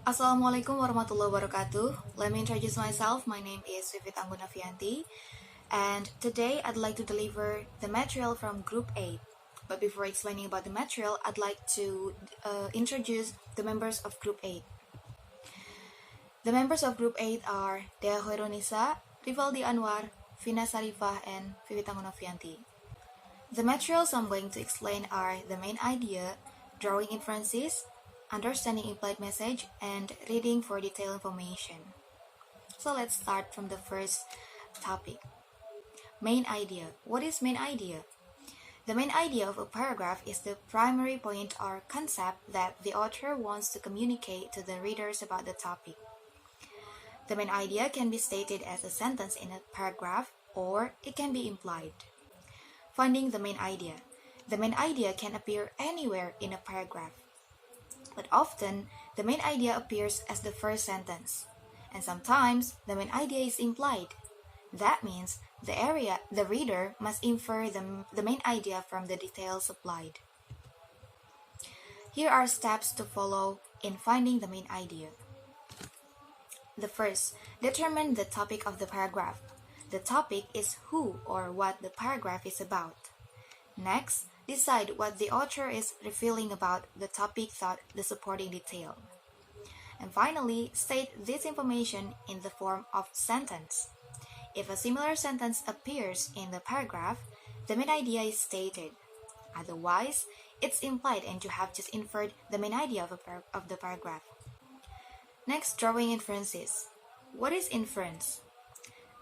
Assalamualaikum warahmatullahi wabarakatuh. Let me introduce myself. My name is Vivit Anggunavianti, and today I'd like to deliver the material from Group 8. But before explaining about the material, I'd like to introduce the members of Group 8. The members of Group 8 are Dea Hoironisa, Rivaldi Anwar, Vina Sarifah, and Vivit Anggunavianti. The materials I'm going to explain are the main idea, drawing inferences, understanding implied message, and reading for detailed information. So let's start from the first topic. Main idea. What is main idea? The main idea of a paragraph is the primary point or concept that the author wants to communicate to the readers about the topic. The main idea can be stated as a sentence in a paragraph, or it can be implied. Finding the main idea. The main idea can appear anywhere in a paragraph, but often the main idea appears as the first sentence, and sometimes the main idea is implied. That means the reader must infer the main idea from the details supplied. Here are steps to follow in finding the main idea. The first, determine the topic of the paragraph. The topic is who or what the paragraph is about. Next, decide what the author is revealing about the topic through the supporting detail. And finally, state this information in the form of sentence. If a similar sentence appears in the paragraph, the main idea is stated. Otherwise, it's implied and you have just inferred the main idea of the paragraph. Next, drawing inferences. What is inference?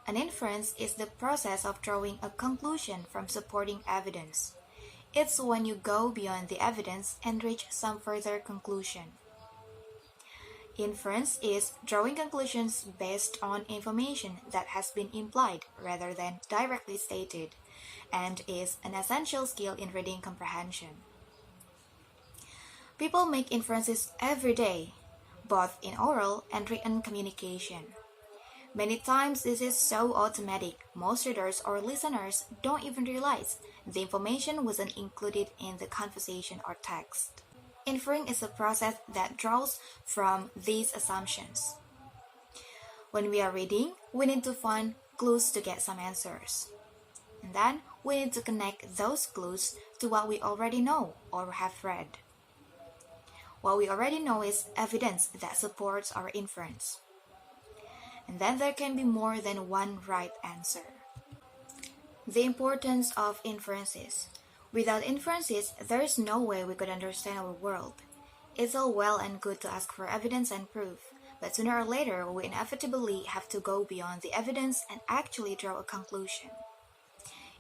An inference is the process of drawing a conclusion from supporting evidence. It's when you go beyond the evidence and reach some further conclusion. Inference is drawing conclusions based on information that has been implied rather than directly stated, and is an essential skill in reading comprehension. People make inferences every day, both in oral and written communication. Many times this is so automatic, most readers or listeners don't even realize the information wasn't included in the conversation or text. Inferring is a process that draws from these assumptions. When we are reading, we need to find clues to get some answers. And then we need to connect those clues to what we already know or have read. What we already know is evidence that supports our inference. And then there can be more than one right answer. The importance of inferences. Without inferences, there is no way we could understand our world. It's all well and good to ask for evidence and proof, but sooner or later we inevitably have to go beyond the evidence and actually draw a conclusion.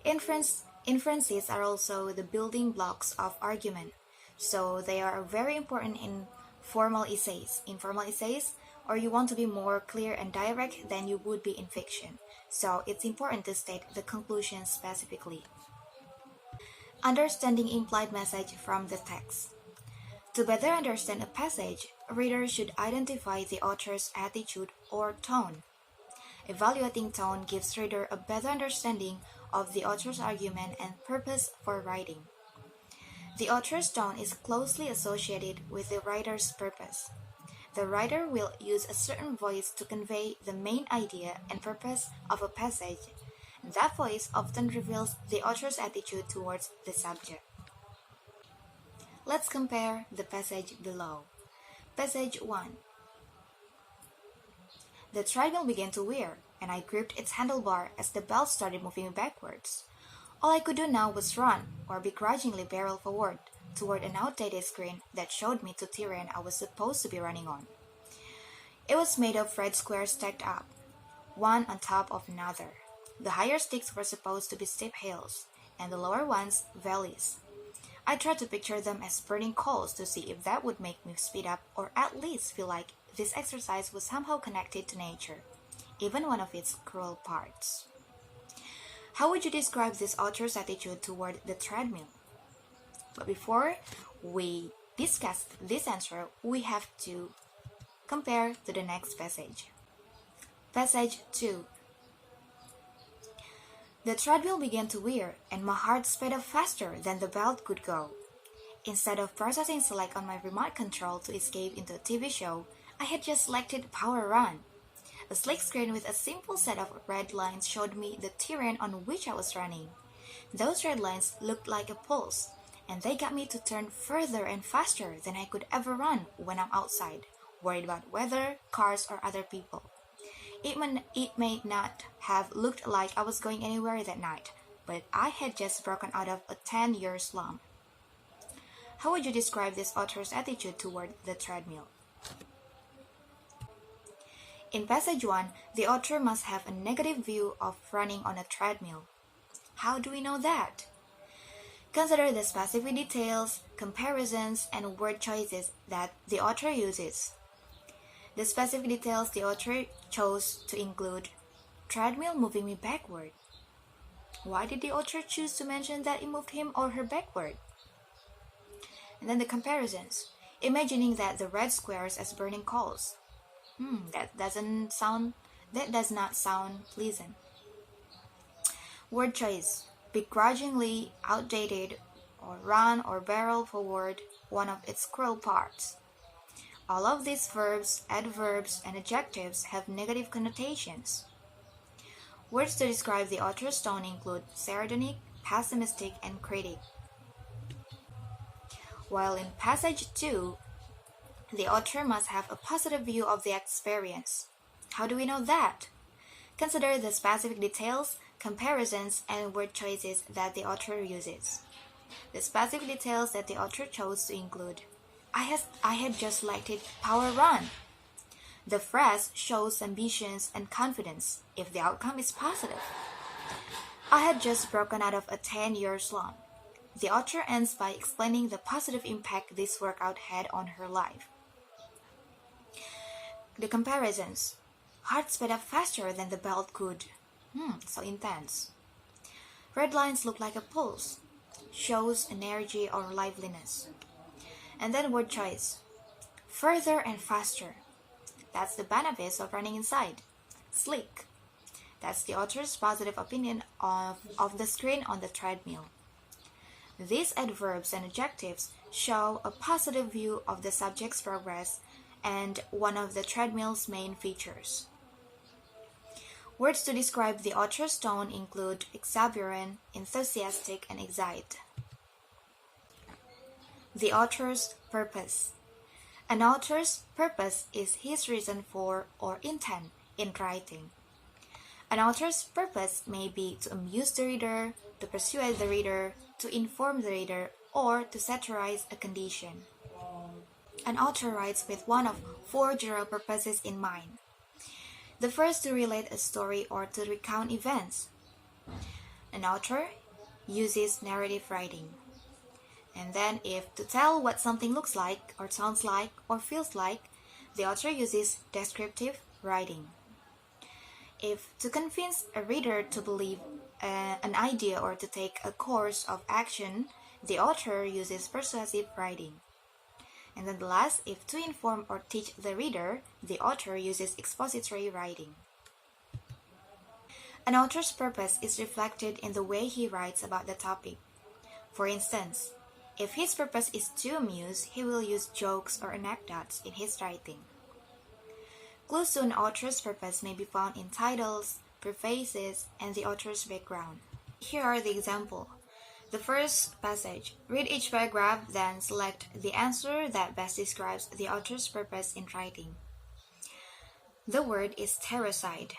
Inferences are also the building blocks of argument, so they are very important in formal essays. In formal essays, or you want to be more clear and direct than you would be in fiction, so it's important to state the conclusion specifically. Understanding implied message from the text. To better understand a passage, a reader should identify the author's attitude or tone. Evaluating tone gives reader a better understanding of the author's argument and purpose for writing. The author's tone is closely associated with the writer's purpose. The writer will use a certain voice to convey the main idea and purpose of a passage, and that voice often reveals the author's attitude towards the subject. Let's compare the passage below. Passage 1. The treadmill began to wear, and I gripped its handlebar as the belt started moving backwards. All I could do now was run, or begrudgingly barrel forward, toward an outdated screen that showed me the terrain I was supposed to be running on. It was made of red squares stacked up, one on top of another. The higher sticks were supposed to be steep hills, and the lower ones valleys. I tried to picture them as burning coals to see if that would make me speed up or at least feel like this exercise was somehow connected to nature, even one of its cruel parts. How would you describe this author's attitude toward the treadmill? But before we discuss this answer, we have to compare to the next passage. Passage 2. The treadmill began to wear, and my heart sped up faster than the belt could go. Instead of pressing select on my remote control to escape into a TV show, I had just selected Power Run. A sleek screen with a simple set of red lines showed me the terrain on which I was running. Those red lines looked like a pulse, and they got me to turn further and faster than I could ever run when I'm outside, worried about weather, cars, or other people. It may not have looked like I was going anywhere that night, but I had just broken out of a 10-year slump. How would you describe this author's attitude toward the treadmill? In passage 1, the author must have a negative view of running on a treadmill. How do we know that? Consider the specific details, comparisons, and word choices that the author uses. The specific details the author chose to include treadmill moving me backward. Why did the author choose to mention that it moved him or her backward? And then the comparisons, imagining that the red squares as burning coals. That does not sound pleasant. Word choice, begrudgingly outdated, or run or barrel forward one of its cruel parts. All of these verbs, adverbs, and adjectives have negative connotations. Words to describe the author's tone include sardonic, pessimistic, and critic. While in passage 2, the author must have a positive view of the experience. How do we know that? Consider the specific details, comparisons, and word choices that the author uses. The specific details that the author chose to include I had just selected Power Run. The phrase shows ambitions and confidence if the outcome is positive. I had just broken out of a 10-year slump. The author ends by explaining the positive impact this workout had on her life. The comparisons. Heart sped up faster than the belt could. So intense. Red lines look like a pulse. Shows energy or liveliness. And then word choice. Further and faster. That's the benefits of running inside. Sleek. That's the author's positive opinion of the screen on the treadmill. These adverbs and adjectives show a positive view of the subject's progress and one of the treadmill's main features. Words to describe the author's tone include exuberant, enthusiastic, and excited. The author's purpose. An author's purpose is his reason for or intent in writing. An author's purpose may be to amuse the reader, to persuade the reader, to inform the reader, or to satirize a condition. An author writes with one of 4 general purposes in mind. The first, to relate a story or to recount events. An author uses narrative writing. And then if to tell what something looks like or sounds like or feels like, the author uses descriptive writing. If to convince a reader to believe an idea or to take a course of action, the author uses persuasive writing. And then the last, if to inform or teach the reader, the author uses expository writing. An author's purpose is reflected in the way he writes about the topic. For instance, if his purpose is to amuse, he will use jokes or anecdotes in his writing. Clues to an author's purpose may be found in titles, prefaces, and the author's background. Here are the examples. The first passage. Read each paragraph, then select the answer that best describes the author's purpose in writing. The word is terroricide.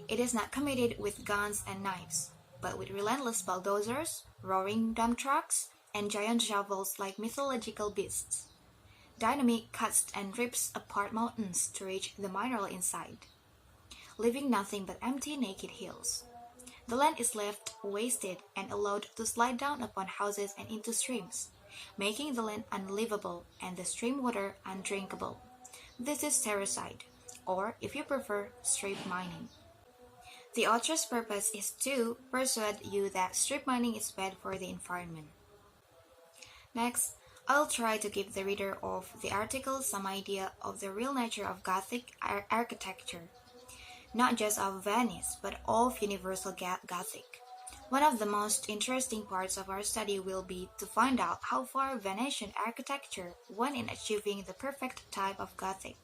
It is not committed with guns and knives, but with relentless bulldozers, roaring dump trucks, and giant shovels like mythological beasts. Dynamite cuts and rips apart mountains to reach the mineral inside, leaving nothing but empty, naked hills. The land is left wasted and allowed to slide down upon houses and into streams, making the land unlivable and the stream water undrinkable. This is terroricide, or, if you prefer, strip mining. The author's purpose is to persuade you that strip mining is bad for the environment. Next, I'll try to give the reader of the article some idea of the real nature of Gothic architecture, not just of Venice, but of universal Gothic. One of the most interesting parts of our study will be to find out how far Venetian architecture went in achieving the perfect type of Gothic,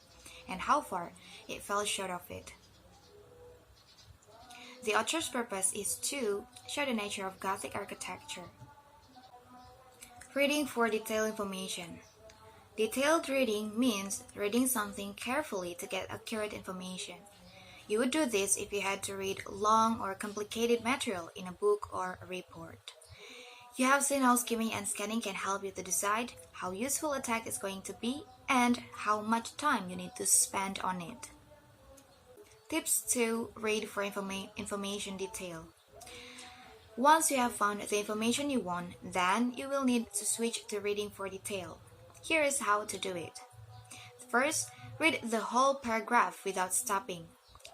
and how far it fell short of it. The author's purpose is to show the nature of Gothic architecture. Reading for detailed information. Detailed reading means reading something carefully to get accurate information. You would do this if you had to read long or complicated material in a book or a report. You have seen how skimming and scanning can help you to decide how useful a text is going to be and how much time you need to spend on it. Tips to read for information detail. Once you have found the information you want, then you will need to switch to reading for detail. Here is how to do it. First, read the whole paragraph without stopping.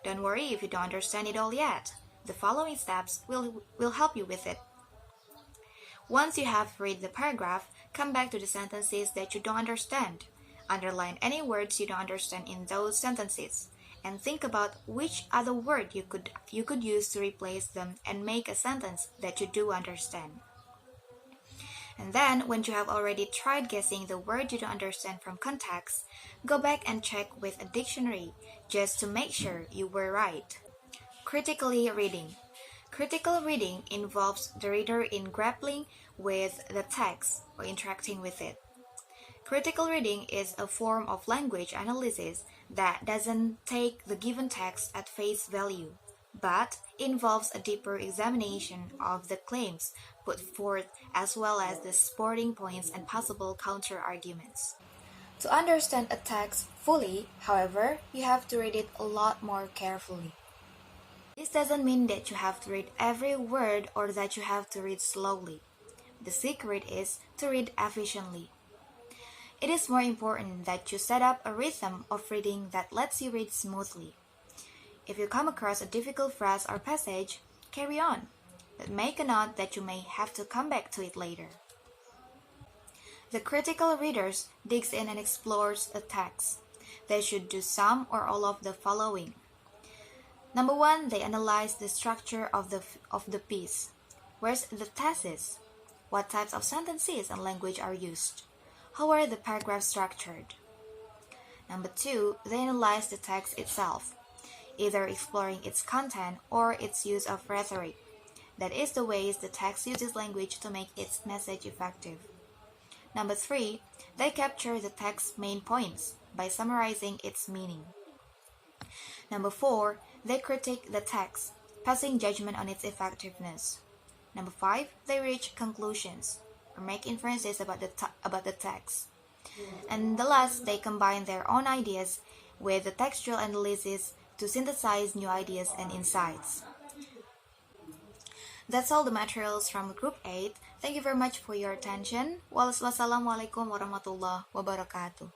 Don't worry if you don't understand it all yet. The following steps will help you with it. Once you have read the paragraph, come back to the sentences that you don't understand. Underline any words you don't understand in those sentences, and think about which other word you could use to replace them and make a sentence that you do understand. And then, when you have already tried guessing the word you don't understand from context, go back and check with a dictionary just to make sure you were right. Critically reading. Critical reading involves the reader in grappling with the text or interacting with it. Critical reading is a form of language analysis that doesn't take the given text at face value, but involves a deeper examination of the claims put forth as well as the supporting points and possible counter-arguments. To understand a text fully, however, you have to read it a lot more carefully. This doesn't mean that you have to read every word or that you have to read slowly. The secret is to read efficiently. It is more important that you set up a rhythm of reading that lets you read smoothly. If you come across a difficult phrase or passage, carry on, but make a note that you may have to come back to it later. The critical readers digs in and explores a text. They should do some or all of the following. Number 1, they analyze the structure of the piece. Where's the thesis? What types of sentences and language are used? How are the paragraphs structured? Number 2, they analyze the text itself, either exploring its content or its use of rhetoric. That is the ways the text uses language to make its message effective. Number 3, they capture the text's main points by summarizing its meaning. Number 4, they critique the text, passing judgment on its effectiveness. Number 5, they reach conclusions or make inferences about the text. And the last, they combine their own ideas with the textual analysis to synthesize new ideas and insights. That's all the materials from Group 8. Thank you very much for your attention. Wassalamualaikum warahmatullahi wabarakatuh.